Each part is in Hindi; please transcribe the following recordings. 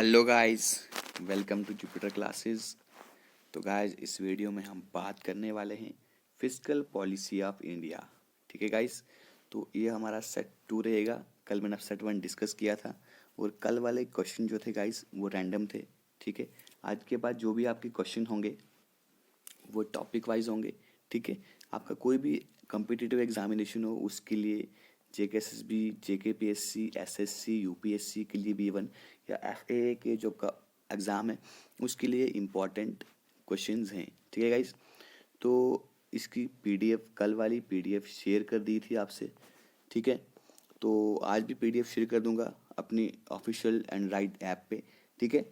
Hello guys, welcome to Jupiter classes. तो गाइस, इस वीडियो में हम बात करने वाले हैं फिस्कल पॉलिसी ऑफ इंडिया। ठीक है गाइस, तो ये हमारा सेट 2 रहेगा। कल मैंने सेट 1 डिस्कस किया था और कल वाले क्वेश्चन जो थे गाइस वो रैंडम थे। ठीक है, आज के बाद जो भी आपके क्वेश्चन होंगे वो टॉपिक वाइज होंगे। ठीक है, आपका कोई भी कम्पिटिटिव एग्जामिनेशन हो उसके लिए JKSSB, JKPSC, SSC, UPSC के लिए B1 या FAA के जो का एग्ज़ाम है उसके लिए इम्पॉर्टेंट क्वेश्चंस हैं। ठीक है गाइस, तो इसकी PDF कल वाली PDF शेयर कर दी थी आपसे। ठीक है, तो आज भी PDF शेयर कर दूंगा अपनी ऑफिशियल एंड राइट ऐप पे। ठीक है,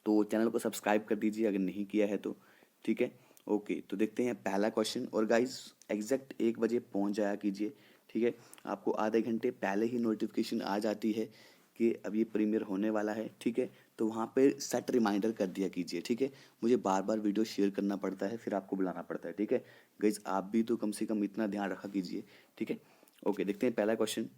तो चैनल को सब्सक्राइब कर दीजिए अगर नहीं किया है तो। ठीक है, ओके, तो देखते हैं पहला क्वेश्चन। और गाइस, एग्जैक्ट 1 बजे पहुंच जाया कीजिए। ठीक है, आपको आधे घंटे पहले ही नोटिफिकेशन आ जाती है कि अब ये प्रीमियर होने वाला है। ठीक है, तो वहाँ पे सेट रिमाइंडर कर दिया कीजिए। ठीक है, मुझे बार बार वीडियो शेयर करना पड़ता है, फिर आपको बुलाना पड़ता है। ठीक है गाइस, आप भी तो कम से कम इतना ध्यान रखा कीजिए। ठीक है, ओके, देखते हैं पहला question.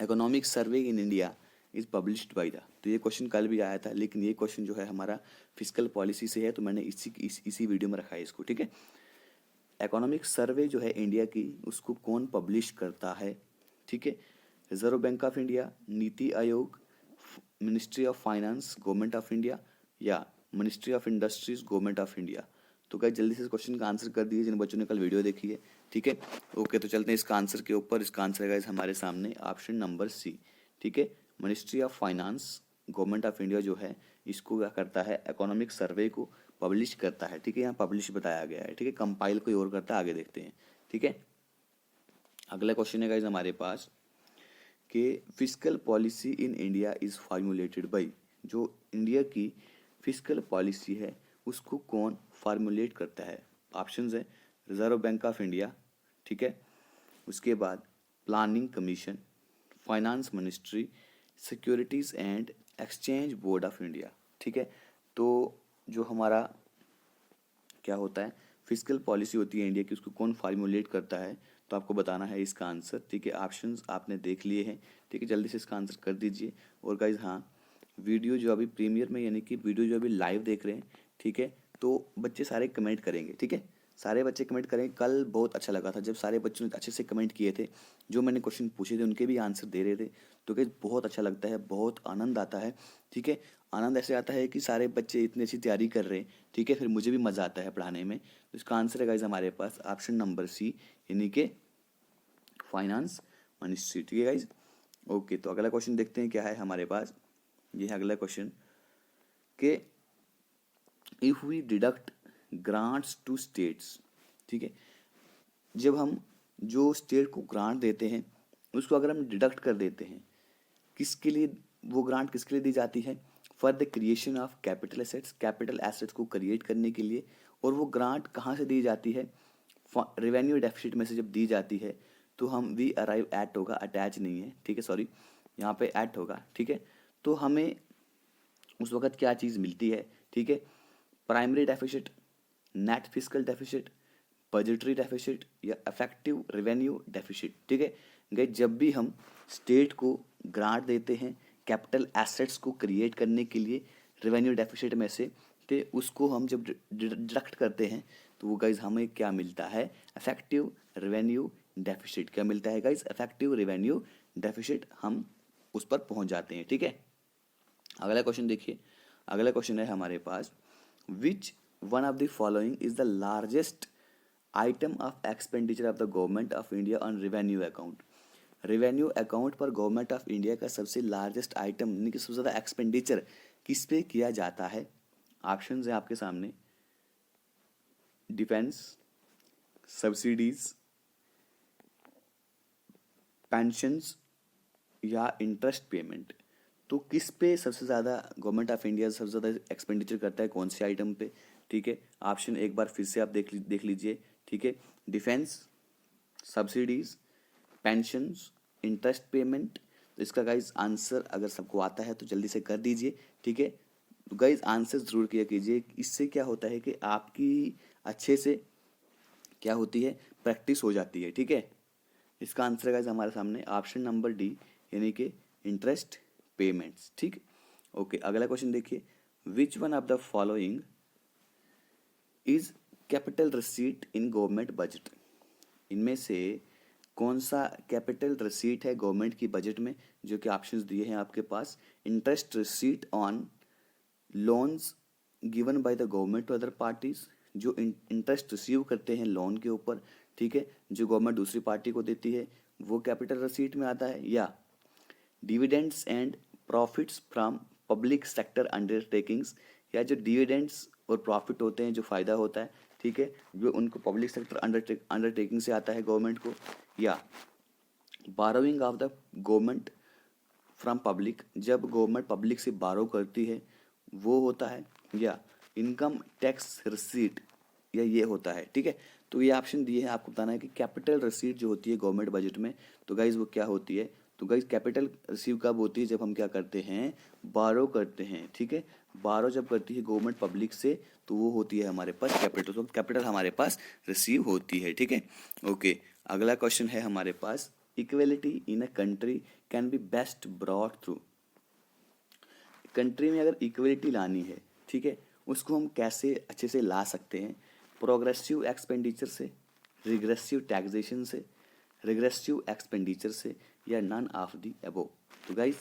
Economic survey in India is published by the. तो ये क्वेश्चन कल भी आया था, लेकिन ये क्वेश्चन जो है हमारा फिजिकल पॉलिसी से है, तो मैंने इसी वीडियो में रखा है इसको। ठीक है, इकोनॉमिक सर्वे जो है इंडिया की उसको कौन पब्लिश करता है? ठीक है, reserve Bank of India, NITI Aayog, ministry of finance government of India या ministry of industries government of India. तो क्या जल्दी से इस क्वेश्चन का आंसर कर दीजिए जिन बच्चों ने कल वीडियो देखी है। ठीक है, ओके, तो चलते हैं इसका आंसर के ऊपर। इसका आंसर है हमारे सामने ऑप्शन नंबर सी। ठीक है, ministry of finance government of India जो है इसको क्या करता है, इकोनॉमिक सर्वे को पब्लिश करता है। ठीक है, यहाँ पब्लिश बताया गया है। ठीक है, कंपाइल कोई और करता है, आगे देखते हैं। ठीक है, अगला क्वेश्चन है गाइस हमारे पास कि fiscal policy in India is formulated by. जो इंडिया की फिस्कल पॉलिसी है उसको कौन फार्मूलेट करता है? ऑप्शंस है रिजर्व बैंक ऑफ इंडिया, ठीक है, उसके बाद planning commission, finance ministry, securities and exchange board of India. ठीक है, तो जो हमारा क्या होता है, फिजिकल पॉलिसी होती है इंडिया की, उसको कौन फार्मूलेट करता है, तो आपको बताना है इसका आंसर। ठीक है, ऑप्शंस आपने देख लिए हैं। ठीक है, जल्दी से इसका आंसर कर दीजिए। और गाइज हाँ, वीडियो जो अभी प्रीमियर में यानी कि वीडियो जो अभी लाइव देख रहे हैं, ठीक है, तो बच्चे सारे कमेंट करेंगे। ठीक है, सारे बच्चे कमेंट करेंगे। कल बहुत अच्छा लगा था जब सारे बच्चों ने अच्छे से कमेंट किए थे, जो मैंने क्वेश्चन पूछे थे उनके भी आंसर दे रहे थे। तो गाइज बहुत अच्छा लगता है, बहुत आनंद आता है। ठीक है, आनंद ऐसे आता है कि सारे बच्चे इतनी अच्छी तैयारी कर रहे हैं। ठीक है, फिर मुझे भी मज़ा आता है पढ़ाने में। तो इसका आंसर है गाइज हमारे पास ऑप्शन नंबर सी, यानी कि फाइनेंस मिनिस्ट्री। ठीक है गाइज, ओके, तो अगला क्वेश्चन देखते हैं क्या है हमारे पास। ये है अगला क्वेश्चन कि if we deduct grants to states. ठीक है, जब हम जो स्टेट को ग्रांट देते हैं उसको अगर हम डिडक्ट कर देते हैं, किसके लिए वो ग्रांट किसके लिए दी जाती है? For the creation of capital assets, capital assets को क्रिएट करने के लिए। और वो ग्रांट कहाँ से दी जाती है? रेवेन्यू डेफिसिट में से जब दी जाती है तो हम वी अराइव एट होगा, अटैच नहीं है। ठीक है, सॉरी, यहाँ पे एट होगा। ठीक है, तो हमें उस वक्त क्या चीज़ मिलती है? ठीक है, primary deficit, net physical deficit, budgetary deficit या इफेक्टिव रेवेन्यू डेफिसिट। ठीक है गए, जब भी हम स्टेट को ग्रांट देते हैं कैपिटल एसेट्स को क्रिएट करने के लिए रेवेन्यू डेफिसिट में से, तो उसको हम जब डिडक्ट करते हैं तो वो गाइज हमें क्या मिलता है? Effective revenue deficit. क्या मिलता है गाइज? Effective revenue deficit. हम उस पर पहुंच जाते हैं। ठीक है, अगला क्वेश्चन देखिए। अगला क्वेश्चन है हमारे पास, which one of the following is the largest item of expenditure of the government of India on revenue account. Revenue account पर गवर्नमेंट ऑफ इंडिया का सबसे लार्जेस्ट आइटम यानी कि सबसे ज़्यादा एक्सपेंडिचर किस पे किया जाता है? ऑप्शंस हैं आपके सामने, डिफेंस, सब्सिडीज, पेंशंस या इंटरेस्ट पेमेंट। तो किस पे सबसे ज़्यादा गवर्नमेंट ऑफ इंडिया सबसे ज़्यादा एक्सपेंडिचर करता है, कौन से आइटम पे? ठीक है, ऑप्शन एक बार फिर से आप देख लीजिए। ठीक है, defence, subsidies, pensions, interest payment. तो इसका गाइज आंसर अगर सबको आता है तो जल्दी से कर दीजिए। ठीक है, तो गाइज आंसर ज़रूर किया कीजिए। इससे क्या होता है कि आपकी अच्छे से क्या होती है, प्रैक्टिस हो जाती है। ठीक है, इसका आंसर गाइज हमारे सामने ऑप्शन नंबर डी, यानी कि इंटरेस्ट पेमेंट्स। ठीक, ओके। अगला क्वेश्चन देखिए, which one of the following is capital receipt in government budget. इनमें से कौन सा कैपिटल रिसीट है गवर्नमेंट की बजट में, जो कि ऑप्शंस दिए हैं आपके पास। Interest receipt on loans given by the government to other parties, जो इंटरेस्ट रिसीव करते हैं लोन के ऊपर, ठीक है, जो गवर्नमेंट दूसरी पार्टी को देती है, वो कैपिटल रिसीट में आता है। या dividends and profits from public sector undertakings, या जो डिविडेंड्स और प्रॉफिट होते हैं, जो फ़ायदा होता है, ठीक है, जो उनको पब्लिक सेक्टर अंडरटेकिंग से आता है गवर्नमेंट को। या burrowing of the government from public, जब गवर्नमेंट पब्लिक से बारो करती है वो होता है। या इनकम टैक्स रिसीट, या ये होता है। ठीक है, तो ये ऑप्शन दिए हैं, आपको बताना है कि कैपिटल रिसीट जो होती है गवर्नमेंट बजट में, तो गाइज वो क्या होती है। तो गाइज कैपिटल रिसीव कब होती है, जब हम क्या करते हैं, बारो करते हैं। ठीक है, बारो जब करती है गवर्नमेंट पब्लिक से, तो वो होती है हमारे पास कैपिटल, तो कैपिटल हमारे पास रिसीव होती है। ठीक है, ओके। अगला क्वेश्चन है हमारे पास, equality in a country can be best brought through. Country में अगर इक्वलिटी लानी है, ठीक है, उसको हम कैसे अच्छे से ला सकते हैं। प्रोग्रेसिव एक्सपेंडिचर से, रिग्रेसिव टैक्सेशन से, रिग्रेसिव एक्सपेंडिचर से, या नन ऑफ दी अबोव। तो गाइस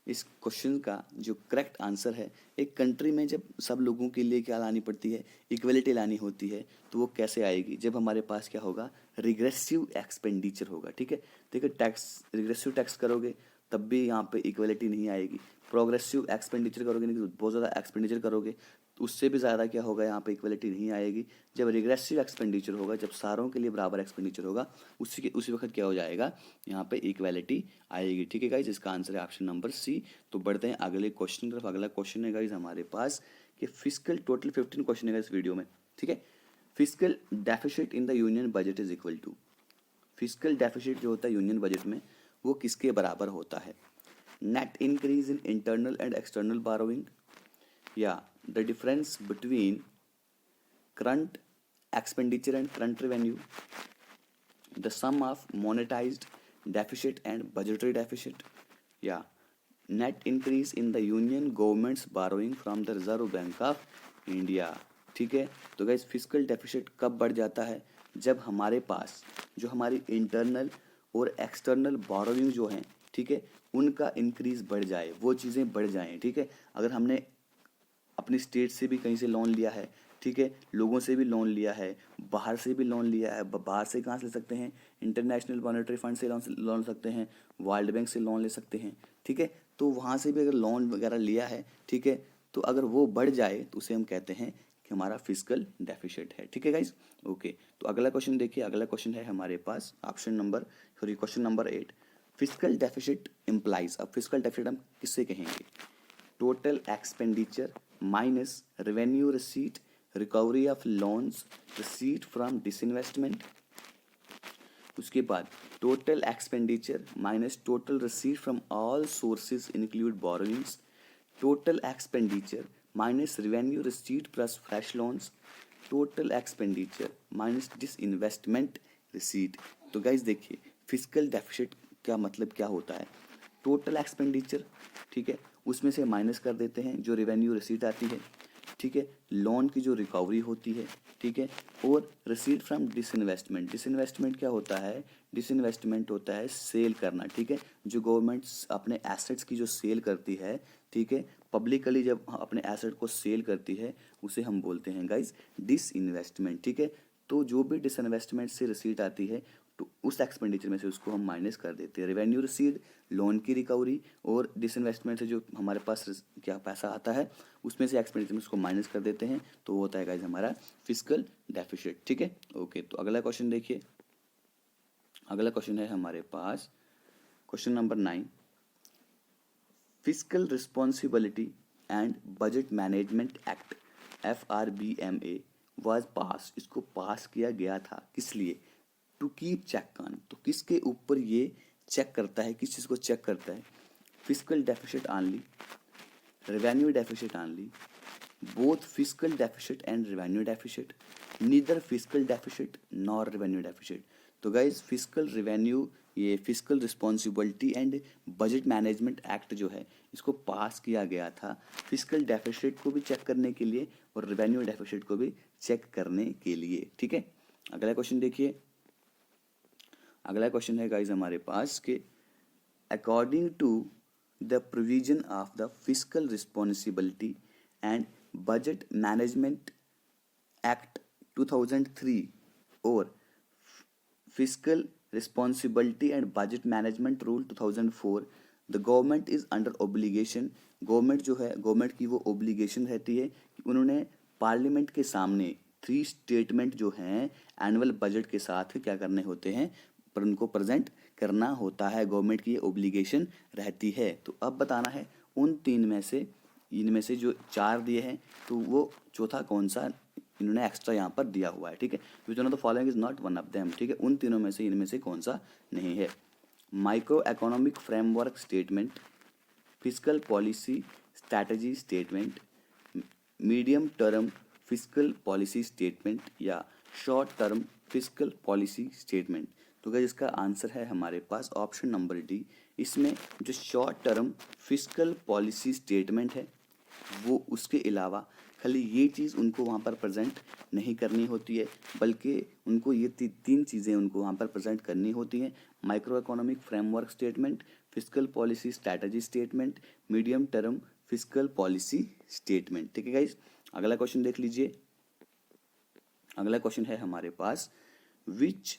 इस क्वेश्चन का जो करेक्ट आंसर है, एक कंट्री में जब सब लोगों के लिए क्या लानी पड़ती है, इक्वलिटी लानी होती है, तो वो कैसे आएगी, जब हमारे पास क्या होगा, रिग्रेसिव एक्सपेंडिचर होगा। ठीक है, देखिए टैक्स, रिग्रेसिव टैक्स करोगे तब भी यहाँ पे इक्वलिटी नहीं आएगी। प्रोग्रेसिव एक्सपेंडिचर करोगे, नहीं बहुत ज़्यादा एक्सपेंडिचर करोगे तो उससे भी ज़्यादा क्या होगा, यहाँ पे इक्वलिटी नहीं आएगी। जब रिग्रेसिव एक्सपेंडिचर होगा, जब सारों के लिए बराबर एक्सपेंडिचर होगा, उसी वक्त क्या हो जाएगा, यहाँ पे इक्वलिटी आएगी। ठीक है गाइज, इसका आंसर है ऑप्शन नंबर सी। तो बढ़ते हैं अगले क्वेश्चन की तरफ। अगला क्वेश्चन है गाइज हमारे पास कि फिस्कल, टोटल 15 क्वेश्चन है इस वीडियो में। ठीक है, fiscal deficit in the union budget is equal to, fiscal deficit जो होता है यूनियन बजट में, वो किसके बराबर होता है। Net increase in internal and external borrowing, या the difference between current expenditure and current revenue, the sum of monetised deficit and budgetary deficit, या net increase in the union government's borrowing from the Reserve Bank of India. ठीक है, तो गाइस फिस्कल डेफिसिट कब बढ़ जाता है, जब हमारे पास जो हमारी इंटरनल और एक्सटर्नल बोरोइंग जो हैं, ठीक है, उनका इंक्रीज बढ़ जाए, वो चीज़ें बढ़ जाएं। ठीक है, अगर हमने अपनी स्टेट से भी कहीं से लोन लिया है, ठीक है, लोगों से भी लोन लिया है, बाहर से भी लोन लिया है, बाहर से कहाँ से ले सकते हैं, इंटरनेशनल मॉनेटरी फंड से लोन ले सकते हैं, वर्ल्ड बैंक से लोन ले सकते हैं। ठीक है, तो वहाँ से भी अगर लोन वगैरह लिया है, ठीक है, तो अगर वो बढ़ जाए तो उसे हम कहते हैं कि हमारा फिस्कल डेफिसिट है। ठीक है गाइज, ओके। तो अगला क्वेश्चन देखिए, अगला क्वेश्चन है हमारे पास question number 8, fiscal deficit implies. अब फिस्कल डेफिसिट हम किससे कहेंगे, total expenditure minus revenue receipt, recovery of loans, receipt from disinvestment. उसके बाद total expenditure minus total receipt from all sources include borrowings, total expenditure minus revenue receipt plus fresh loans, total expenditure minus disinvestment receipt. तो गाइज देखिए फिस्कल डेफिसिट का मतलब क्या होता है, टोटल एक्सपेंडिचर, ठीक है, उसमें से माइनस कर देते हैं जो रेवेन्यू रिसीट आती है, ठीक है, लोन की जो रिकवरी होती है, ठीक है, और रिसीट फ्रॉम डिसइन्वेस्टमेंट। डिसइन्वेस्टमेंट क्या होता है, डिसइन्वेस्टमेंट होता है सेल करना। ठीक है, जो गवर्नमेंट अपने एसेट्स की जो सेल करती है, ठीक है, पब्लिकली जब अपने एसेट को सेल करती है, उसे हम बोलते हैं गाइज डिसइन्वेस्टमेंट। ठीक है, तो जो भी डिसइन्वेस्टमेंट से रिसीट आती है, तो उस एक्सपेंडिचर में से उसको हम माइनस कर देते हैं। रेवेन्यू रिसीट, लोन की रिकवरी, और डिसइन्वेस्टमेंट से जो हमारे पास क्या पैसा आता है, उसमें से एक्सपेंडिचर में उसको माइनस कर देते हैं, तो वो होता है गाइज हमारा फिस्कल डेफिसिट। ठीक है, ओके। तो अगला क्वेश्चन देखिए, अगला क्वेश्चन है हमारे पास question number 9, fiscal responsibility and budget management act FRBMA was pass. इसको पास किया गया था किस लिए, टू कीप चेक ऑन। तो किसके ऊपर ये चेक करता है, किस चीज़ को चेक करता है, fiscal deficit only, revenue deficit only, both fiscal deficit and revenue deficit, neither fiscal deficit nor revenue deficit. तो गाइज फिस्कल रेवेन्यू ये fiscal responsibility and budget management act जो है इसको पास किया गया था फिस्कल डेफिसिट को भी चेक करने के लिए और रेवेन्यू डेफिसिट को भी चेक करने के लिए। ठीक है, अगला क्वेश्चन देखिए। अगला क्वेश्चन है गाइज हमारे पास कि according to the provision of the fiscal responsibility and budget management act 2003 और fiscal responsibility and budget management rule 2004 the government is under obligation. Government जो है, गवर्नमेंट की वो ऑब्लिगेशन रहती है कि उन्होंने पार्लियामेंट के सामने 3 स्टेटमेंट जो हैं एनुअल बजट के साथ क्या करने होते हैं, पर उनको प्रेजेंट करना होता है। गवर्नमेंट की ये ऑब्लिगेशन रहती है। तो अब बताना है उन 3 में से, इनमें से जो 4 दिए हैं तो वो चौथा कौन सा इन्होंने एक्स्ट्रा यहाँ पर दिया हुआ है। ठीक है, विच one of the following is not one of them. ठीक है, उन तीनों में से इनमें से कौन सा नहीं है। Micro economic framework statement, fiscal policy strategy statement, medium term fiscal policy statement या short term fiscal policy statement. तो गाइस इसका आंसर है हमारे पास ऑप्शन नंबर डी। इसमें जो short term fiscal policy statement है वो उसके अलावा खाली ये चीज़ उनको वहाँ पर प्रेजेंट नहीं करनी होती है, बल्कि उनको ये 3 चीज़ें उनको वहाँ पर प्रेजेंट करनी होती हैं। Micro economic framework statement, fiscal policy strategy statement, medium term fiscal policy statement. ठीक है गाइस, अगला क्वेश्चन देख लीजिए। अगला क्वेश्चन है हमारे पास, which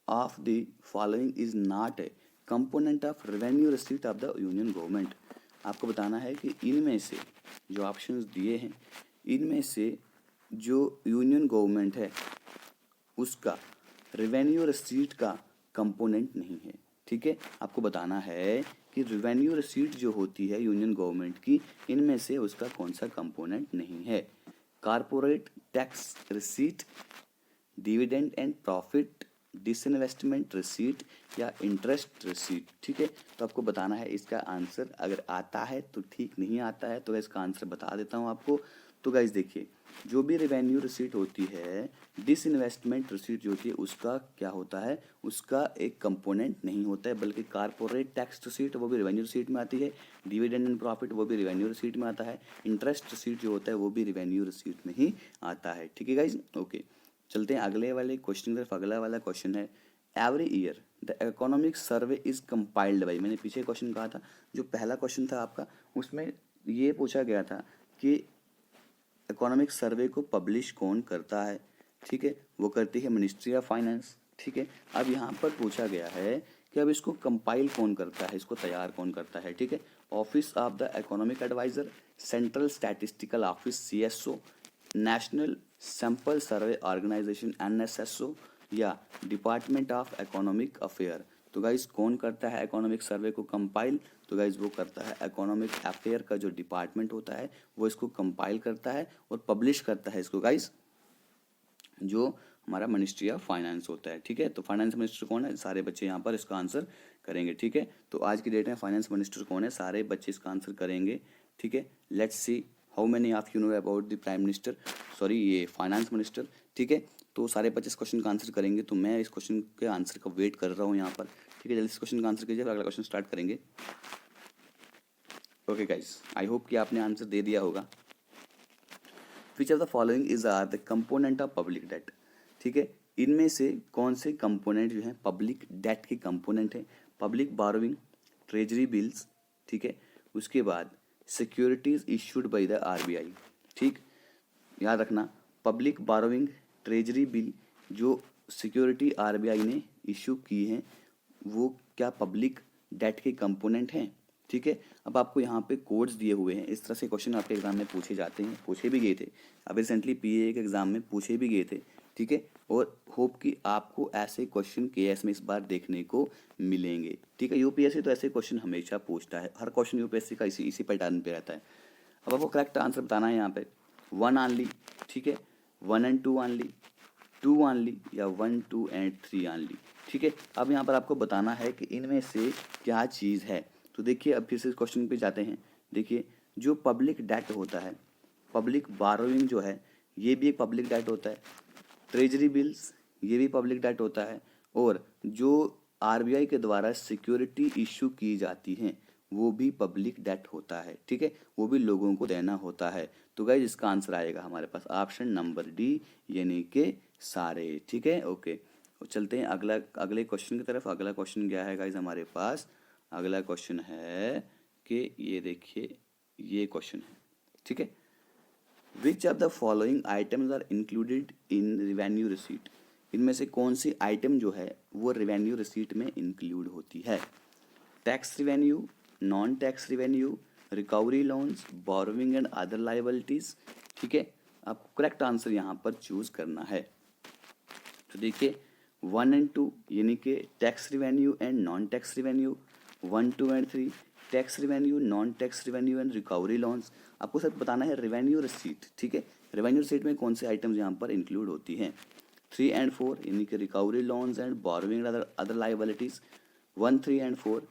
of the following is not a component of revenue receipt of the union government. आपको बताना है कि इनमें से जो ऑप्शंस दिए हैं इनमें से जो यूनियन गवर्नमेंट है उसका रेवेन्यू रिसीट का कंपोनेंट नहीं है। ठीक है, आपको बताना है कि रेवेन्यू रिसीट जो होती है यूनियन गवर्नमेंट की, इनमें से उसका कौन सा कंपोनेंट नहीं है। Corporate tax receipt, dividend and profit, disinvestment receipt या इंटरेस्ट रिसीट। ठीक है, तो आपको बताना है इसका आंसर। अगर आता है तो ठीक, नहीं आता है तो इसका आंसर बता देता हूँ आपको। तो गाइज देखिए, जो भी रेवेन्यू रिसीट होती है, डिसइन्वेस्टमेंट रिसीट जो होती है उसका क्या होता है, उसका एक कंपोनेंट नहीं होता है, बल्कि कारपोरेट टैक्स रिसीट वो भी रेवेन्यू रिसीट में आती है, डिविडेंड एंड प्रॉफिट वो भी रेवेन्यू रिसीट में आता है, इंटरेस्ट रिसीट जो होता है वो भी रेवेन्यू रिसीट में ही आता है। ठीक है गाइज, ओके, चलते हैं अगले वाले क्वेश्चन की तरफ। अगला वाला क्वेश्चन है, every year the economic survey is compiled by. मैंने पीछे क्वेश्चन कहा था, जो पहला क्वेश्चन था आपका उसमें ये पूछा गया था कि इकोनॉमिक सर्वे को पब्लिश कौन करता है। ठीक है, वो करती है मिनिस्ट्री ऑफ फाइनेंस। ठीक है, अब यहाँ पर पूछा गया है कि अब इसको कंपाइल कौन करता है, इसको तैयार कौन करता है। ठीक है, office of the economic adviser, central statistical office CSO, national sample survey organisation NSSO या डिपार्टमेंट ऑफ इकोनॉमिक अफेयर। तो गाइज कौन करता है इकोनॉमिक सर्वे को कंपाइल, तो गाइज वो करता है इकोनॉमिक अफेयर का जो डिपार्टमेंट होता है वो इसको कंपाइल करता है और पब्लिश करता है इसको गाइज, जो हमारा मिनिस्ट्री ऑफ फाइनेंस होता है। ठीक है, तो फाइनेंस मिनिस्टर कौन है, सारे बच्चे यहाँ पर इसका आंसर करेंगे। ठीक है, तो आज की डेट में फाइनेंस मिनिस्टर कौन है, सारे बच्चे इसका आंसर करेंगे। ठीक है, let's see how many of you know about the prime minister, sorry ये फाइनेंस मिनिस्टर। ठीक है, तो सारे बच्चे इस क्वेश्चन का आंसर करेंगे, तो मैं इस क्वेश्चन के आंसर का वेट कर रहा हूँ यहाँ पर। ठीक है, जल्दी इस क्वेश्चन का आंसर कीजिए, अगला क्वेश्चन स्टार्ट करेंगे। ओके गाइस, आई होप कि आपने आंसर दे दिया होगा। Which of the following is are the component of public debt. ठीक है, इनमें से कौन से कंपोनेंट जो हैं पब्लिक डेट के कंपोनेंट हैं। पब्लिक बारोइंग, ट्रेजरी बिल्स, ठीक है, उसके बाद securities issued by the RBI। ठीक, याद रखना, पब्लिक बारोइंग, ट्रेजरी बिल, जो सिक्योरिटी RBI ने इशू की हैं वो क्या पब्लिक डेट के कंपोनेंट हैं। ठीक है, अब आपको यहाँ पे कोड्स दिए हुए हैं, इस तरह से क्वेश्चन आपके एग्जाम में पूछे जाते हैं, पूछे भी गए थे, अब रिसेंटली PA के एग्जाम में पूछे भी गए थे। ठीक है, और होप कि आपको ऐसे क्वेश्चन KS में इस बार देखने को मिलेंगे। ठीक है, UPSC तो ऐसे क्वेश्चन हमेशा पूछता है, हर क्वेश्चन UPSC का इसी पैटर्न पे रहता है। अब आपको करेक्ट आंसर बताना है यहाँ पे 1 ऑनली। ठीक है, 1 and 2 ऑनली, 2 ऑनली या 1, 2 and 3 ऑनली। ठीक है, अब यहाँ पर आपको बताना है कि इनमें से क्या चीज़ है। तो देखिए, अब फिर से क्वेश्चन पे जाते हैं। देखिए, जो पब्लिक डेट होता है, पब्लिक बारोइंग जो है ये भी एक पब्लिक डेट होता है, ट्रेजरी बिल्स ये भी पब्लिक डेट होता है, और जो आरबीआई के द्वारा सिक्योरिटी इशू की जाती हैं वो भी पब्लिक डेट होता है, ठीक है, वो भी लोगों को देना होता है। तो गाइज इसका आंसर आएगा हमारे पास ऑप्शन नंबर डी, यानी कि सारे, ठीक है। ओके, तो चलते हैं अगले क्वेश्चन की तरफ। अगला क्वेश्चन क्या है गाइज हमारे पास? अगला क्वेश्चन है कि ये देखिए, ये क्वेश्चन है, ठीक है। Which of the following items are included in revenue receipt? इनमें से कौन सी आइटम जो है वो रिवेन्यू रिसीट में इंक्लूड होती है? Tax revenue, non tax revenue, recovery loans, borrowing and other liabilities, ठीक है। आपको करेक्ट आंसर यहाँ पर चूज करना है। तो देखिए 1 एंड 2 यानी कि tax revenue and non tax revenue, 1, 2 and 3 tax revenue, non tax revenue and recovery loans. आपको सब बताना है रिवेन्यू रिसीट, ठीक है। रिवेन्यू रिसीट में कौन से आइटम्स यहाँ पर इंक्लूड होती हैं? 3 एंड 4 यानी कि recovery loans and borrowing and other liabilities, 1, 3 and 4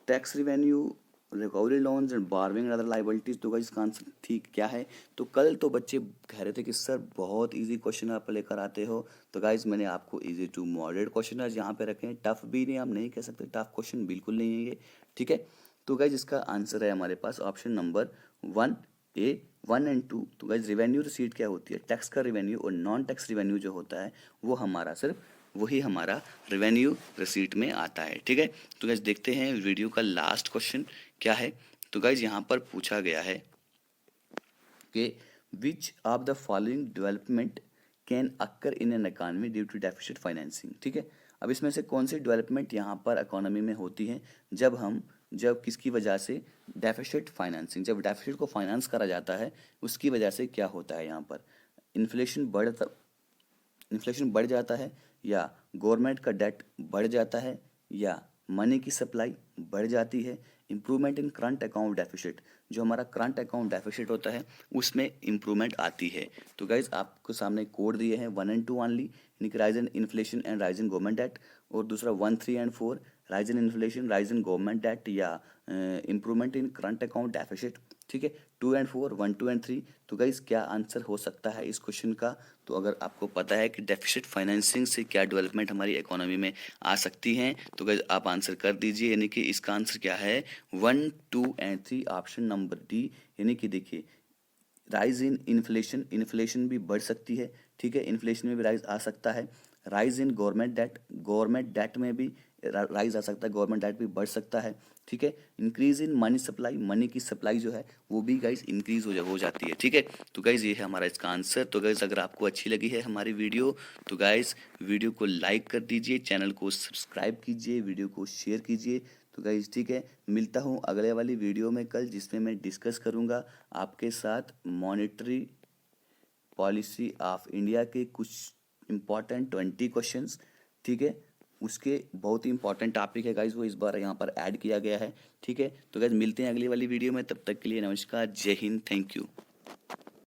tax revenue, recovery loans and borrowing and other liabilities. तो इसका आंसर ठीक क्या है? तो कल तो बच्चे कह रहे थे कि सर बहुत इजी क्वेश्चन आप लेकर आते हो, तो गाइज मैंने आपको इजी टू मॉडरेट क्वेश्चन आज यहाँ पे रखे हैं। टफ भी नहीं, आप नहीं कह सकते टफ क्वेश्चन बिल्कुल नहीं है ये, ठीक है। तो गाइज इसका आंसर है हमारे पास ऑप्शन नंबर 1A, 1 एंड 2। तो गाइज रिवेन्यू रिसीट क्या होती है? टैक्स का रिवेन्यू, और नॉन टैक्स रिवेन्यू जो होता है वो हमारा सिर्फ वही हमारा रिवेन्यू रिसीट में आता है, ठीक है। तो गाइज देखते हैं वीडियो का लास्ट क्वेश्चन क्या है। तो गाइज यहाँ पर पूछा गया है कि which of the following development can occur in an economy due to deficit financing, ठीक है। अब इसमें से कौन सी डेवलपमेंट यहाँ पर इकोनॉमी में होती है जब किसकी वजह से? डेफिसिट फाइनेंसिंग, जब डेफिसिट को फाइनेंस करा जाता है उसकी वजह से क्या होता है यहाँ पर? इन्फ्लेशन बढ़ जाता है, या गवर्नमेंट का डेट बढ़ जाता है, या मनी की सप्लाई बढ़ जाती है, improvement in current account deficit, जो हमारा करंट अकाउंट डेफिसिट होता है उसमें इम्प्रूवमेंट आती है। तो गाइज आपको सामने कोड दिए हैं 1 एंड 2 ओनली, यानी कि rise in inflation and rise in government debt, और दूसरा 1, 3 and 4 rise in inflation, rise in government debt, या improvement in current account deficit, ठीक है। 2 एंड 4, 1, 2 एंड 3। तो गाइज क्या आंसर हो सकता है इस क्वेश्चन का? तो अगर आपको पता है कि डेफिसिट फाइनेंसिंग से क्या डेवलपमेंट हमारी इकोनॉमी में आ सकती हैं, तो गाइज आप आंसर कर दीजिए, यानी कि इसका आंसर क्या है? 1, 2 एंड 3 ऑप्शन नंबर डी। यानी कि देखिए राइज इन इन्फ्लेशन, इन्फ्लेशन भी बढ़ सकती है, ठीक है, इन्फ्लेशन में भी राइज आ सकता है। राइज इन गवर्नमेंट डेट में भी राइज आ सकता है, गवर्नमेंट डेट भी बढ़ सकता है, ठीक है। Increase in money supply, money की सप्लाई जो है वो भी गाइज इंक्रीज हो जाती है, ठीक है। तो गाइज ये है हमारा इसका आंसर। तो गाइज अगर आपको अच्छी लगी है हमारी वीडियो तो गाइज वीडियो को लाइक कर दीजिए, चैनल को सब्सक्राइब कीजिए, वीडियो को शेयर कीजिए। तो गाइज ठीक है, मिलता हूँ अगले वाली वीडियो में कल, जिसमें मैं डिस्कस करूँगा आपके साथ मॉनेटरी पॉलिसी ऑफ इंडिया के कुछ इम्पॉर्टेंट 20 क्वेश्चंस, ठीक है। उसके बहुत ही इंपॉर्टेंट टॉपिक है गाइज, वो इस बार यहाँ पर ऐड किया गया है, ठीक है। तो गाइज मिलते हैं अगली वाली वीडियो में, तब तक के लिए नमस्कार, जय हिंद, थैंक यू।